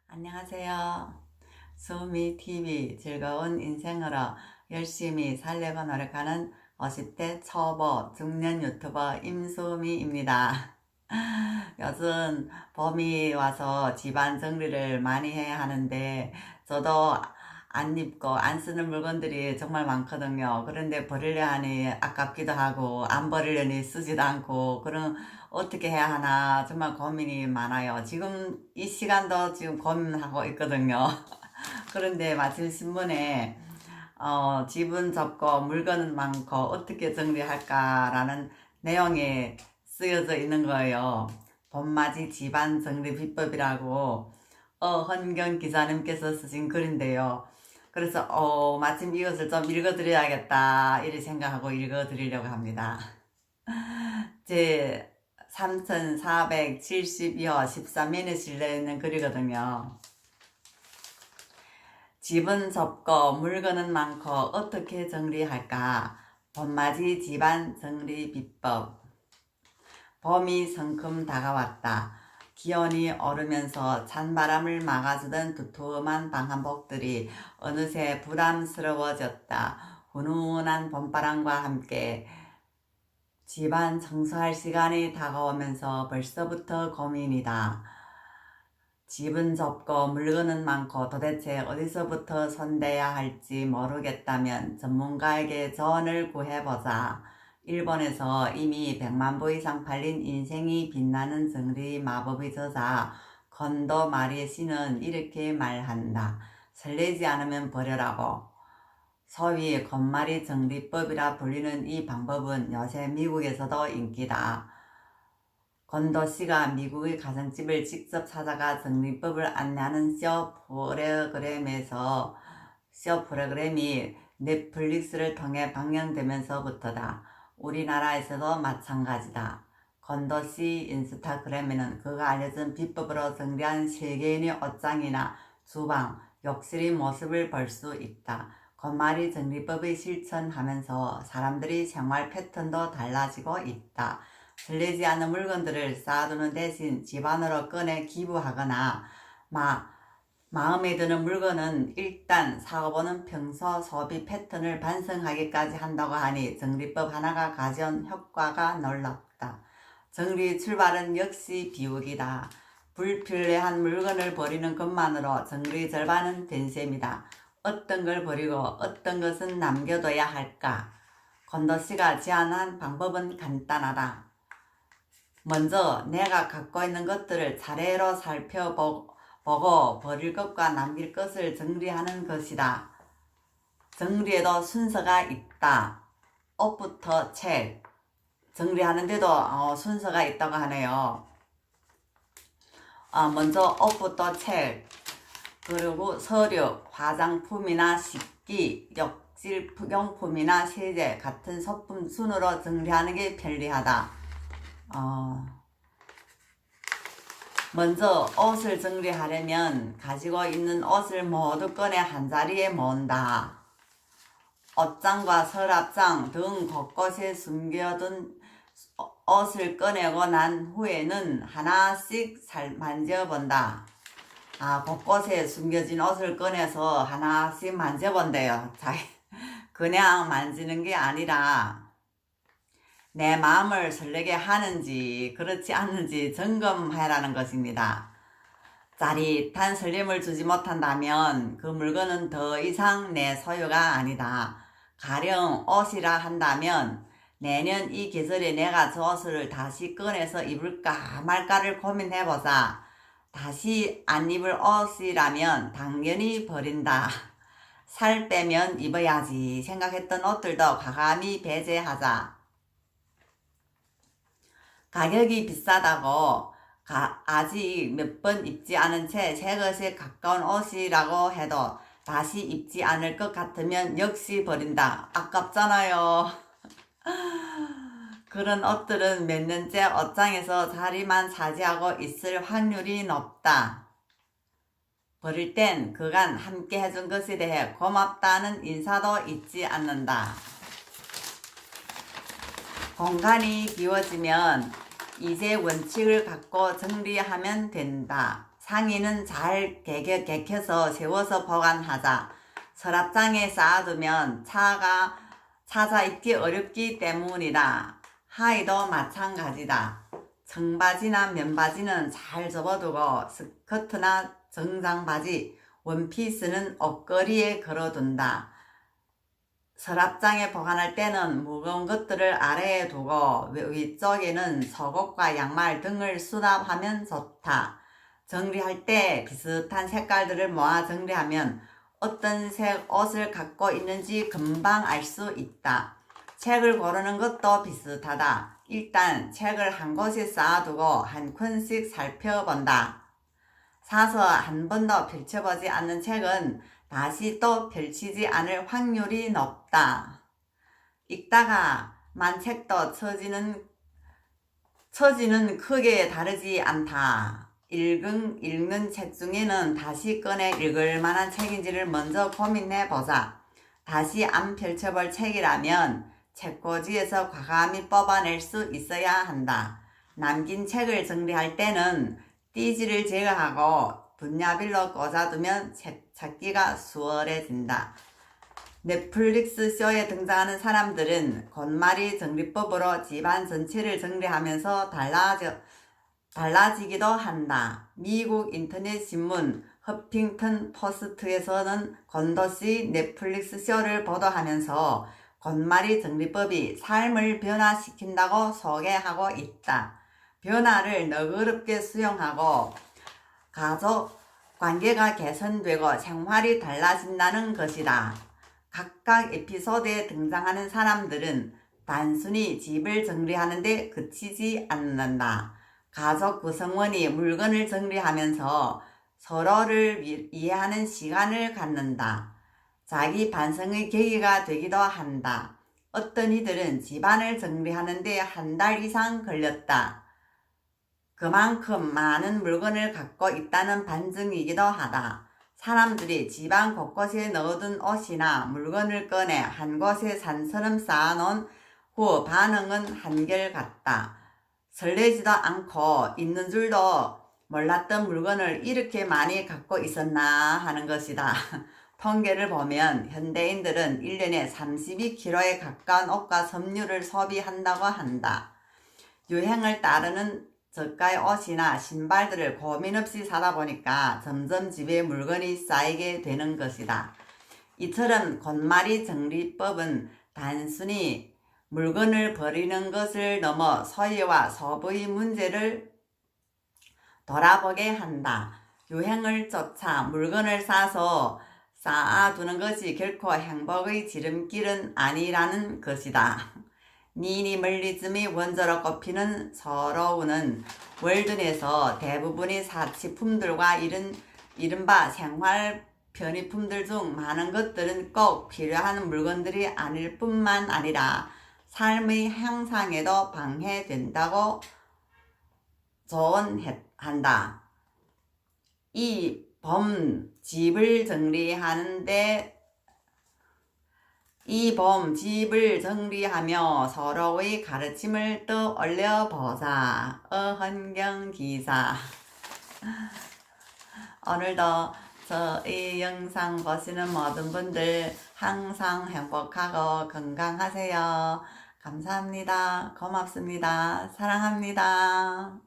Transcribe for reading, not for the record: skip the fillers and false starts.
안녕하세요. 수미TV 즐거운 인생으로 열심히 살려고 노력하는 50대 초보 중년 유튜버 임수미입니다. 요즘 봄이 와서 집안 정리를 많이 해야 하는데 저도 안 입고 안 쓰는 물건들이 정말 많거든요. 그런데 버리려 하니 아깝기도 하고 안 버리려니 쓰지도 않고 그런 어떻게 해야 하나 정말 고민이 많아요. 지금 이 시간도 지금 고민하고 있거든요. 그런데 마침 신문에 집은 좁고 물건은 많고 어떻게 정리할까라는 내용이 쓰여져 있는 거예요. 봄맞이 집안 정리 비법이라고 헌경 기자님께서 쓰신 글인데요. 그래서 마침 이것을 좀 읽어드려야겠다 이렇게 생각하고 읽어드리려고 합니다. 제 3472호 13면에 실려있는 글이거든요. 집은 좁고 물건은 많고 어떻게 정리할까? 봄맞이 집안 정리 비법. 봄이 성큼 다가왔다. 기온이 오르면서 찬바람을 막아주던 두툼한 방한복들이 어느새 부담스러워졌다. 훈훈한 봄바람과 함께 집안 청소할 시간이 다가오면서 벌써부터 고민이다. 집은 좁고 물건은 많고 도대체 어디서부터 손대야 할지 모르겠다면 전문가에게 조언을 구해보자. 일본에서 이미 100만 부 이상 팔린 인생이 빛나는 정리 마법의 저자 건도 마리에시는 이렇게 말한다. 설레지 않으면 버려라고. 소위 건말이 정리법이라 불리는 이 방법은 요새 미국에서도 인기다. 건도 씨가 미국의 가정집을 직접 찾아가 정리법을 안내하는 쇼 프로그램이 넷플릭스를 통해 방영되면서부터다. 우리나라에서도 마찬가지다. 건도 씨 인스타그램에는 그가 알려준 비법으로 정리한 세계인의 옷장이나 주방, 욕실의 모습을 볼 수 있다. 건말이 정리법을 실천하면서 사람들의 생활 패턴도 달라지고 있다. 설레지 않는 물건들을 쌓아두는 대신 집 안으로 꺼내 기부하거나 마음에 드는 물건은 일단 사고보는 평소 소비 패턴을 반성하기까지 한다고 하니 정리법 하나가 가져온 효과가 놀랍다. 정리 출발은 역시 비우기다. 불필요한 물건을 버리는 것만으로 정리 절반은 된 셈이다. 어떤 걸 버리고 어떤 것은 남겨둬야 할까? 건도씨가 제안한 방법은 간단하다. 먼저 내가 갖고 있는 것들을 차례로 살펴보고 버릴 것과 남길 것을 정리하는 것이다. 정리에도 순서가 있다. 옷부터 책. 정리하는데도 순서가 있다고 하네요. 먼저 옷부터 책, 그리고 서류, 화장품이나 식기, 욕실용품이나 세제 같은 소품 순으로 정리하는 게 편리하다. 먼저 옷을 정리하려면 가지고 있는 옷을 모두 꺼내 한자리에 모은다. 옷장과 서랍장 등 곳곳에 숨겨둔 옷을 꺼내고 난 후에는 하나씩 만져본다. 곳곳에 숨겨진 옷을 꺼내서 하나씩 만져본대요. 그냥 만지는 게 아니라 내 마음을 설레게 하는지 그렇지 않는지 점검하라는 것입니다. 짜릿한 설렘을 주지 못한다면 그 물건은 더 이상 내 소유가 아니다. 가령 옷이라 한다면 내년 이 계절에 내가 저 옷을 다시 꺼내서 입을까 말까를 고민해보자. 다시 안 입을 옷이라면 당연히 버린다. 살 빼면 입어야지 생각했던 옷들도 과감히 배제하자. 가격이 비싸다고 아직 몇 번 입지 않은 채 새 것에 가까운 옷이라고 해도 다시 입지 않을 것 같으면 역시 버린다. 아깝잖아요. 그런 옷들은 몇 년째 옷장에서 자리만 차지하고 있을 확률이 높다. 버릴 땐 그간 함께 해준 것에 대해 고맙다는 인사도 잊지 않는다. 공간이 비워지면 이제 원칙을 갖고 정리하면 된다. 상의는 잘 개켜서 세워서 보관하자. 서랍장에 쌓아두면 찾아 입기 어렵기 때문이다. 하의도 마찬가지다. 청바지나 면바지는 잘 접어두고 스커트나 정장바지, 원피스는 옷걸이에 걸어둔다. 서랍장에 보관할 때는 무거운 것들을 아래에 두고 위쪽에는 속옷과 양말 등을 수납하면 좋다. 정리할 때 비슷한 색깔들을 모아 정리하면 어떤 색 옷을 갖고 있는지 금방 알 수 있다. 책을 고르는 것도 비슷하다. 일단 책을 한 곳에 쌓아두고 한 권씩 살펴본다. 사서 한 번도 펼쳐보지 않는 책은 다시 또 펼치지 않을 확률이 높다. 읽다가 만 책도 처지는 크게 다르지 않다. 읽는 책 중에는 다시 꺼내 읽을 만한 책인지를 먼저 고민해보자. 다시 안 펼쳐볼 책이라면 책꽂이에서 과감히 뽑아낼 수 있어야 한다. 남긴 책을 정리할 때는 띠지를 제거하고 분야별로 꽂아두면 책 찾기가 수월해진다. 넷플릭스 쇼에 등장하는 사람들은 권마리 정리법으로 집안 전체를 정리하면서 달라지기도 한다. 미국 인터넷 신문 허핑턴 포스트에서는 권도씨 넷플릭스 쇼를 보도하면서 권마리 정리법이 삶을 변화시킨다고 소개하고 있다. 변화를 너그럽게 수용하고 가족 관계가 개선되고 생활이 달라진다는 것이다. 각각 에피소드에 등장하는 사람들은 단순히 집을 정리하는 데 그치지 않는다. 가족 구성원이 물건을 정리하면서 서로를 이해하는 시간을 갖는다. 자기 반성의 계기가 되기도 한다. 어떤 이들은 집안을 정리하는 데 한 달 이상 걸렸다. 그만큼 많은 물건을 갖고 있다는 반증이기도 하다. 사람들이 집안 곳곳에 넣어둔 옷이나 물건을 꺼내 한 곳에 산처럼 쌓아놓은 후 반응은 한결같다. 설레지도 않고 있는 줄도 몰랐던 물건을 이렇게 많이 갖고 있었나 하는 것이다. 통계를 보면 현대인들은 1년에 32kg에 가까운 옷과 섬유를 소비한다고 한다. 유행을 따르는 저가의 옷이나 신발들을 고민 없이 사다 보니까 점점 집에 물건이 쌓이게 되는 것이다. 이처럼 권마리 정리법은 단순히 물건을 버리는 것을 넘어 소유와 소부의 문제를 돌아보게 한다. 유행을 쫓아 물건을 사서 쌓아두는 것이 결코 행복의 지름길은 아니라는 것이다. 미니멀리즘이 원조로 꼽히는 서로우는 월든에서 대부분의 사치품들과 이른바 생활 편의품들 중 많은 것들은 꼭 필요한 물건들이 아닐 뿐만 아니라 삶의 향상에도 방해된다고 조언한다. 이 봄 집을 정리하며 서로의 가르침을 떠올려보자. 어헌경기사. 오늘도 저희 영상 보시는 모든 분들 항상 행복하고 건강하세요. 감사합니다. 고맙습니다. 사랑합니다.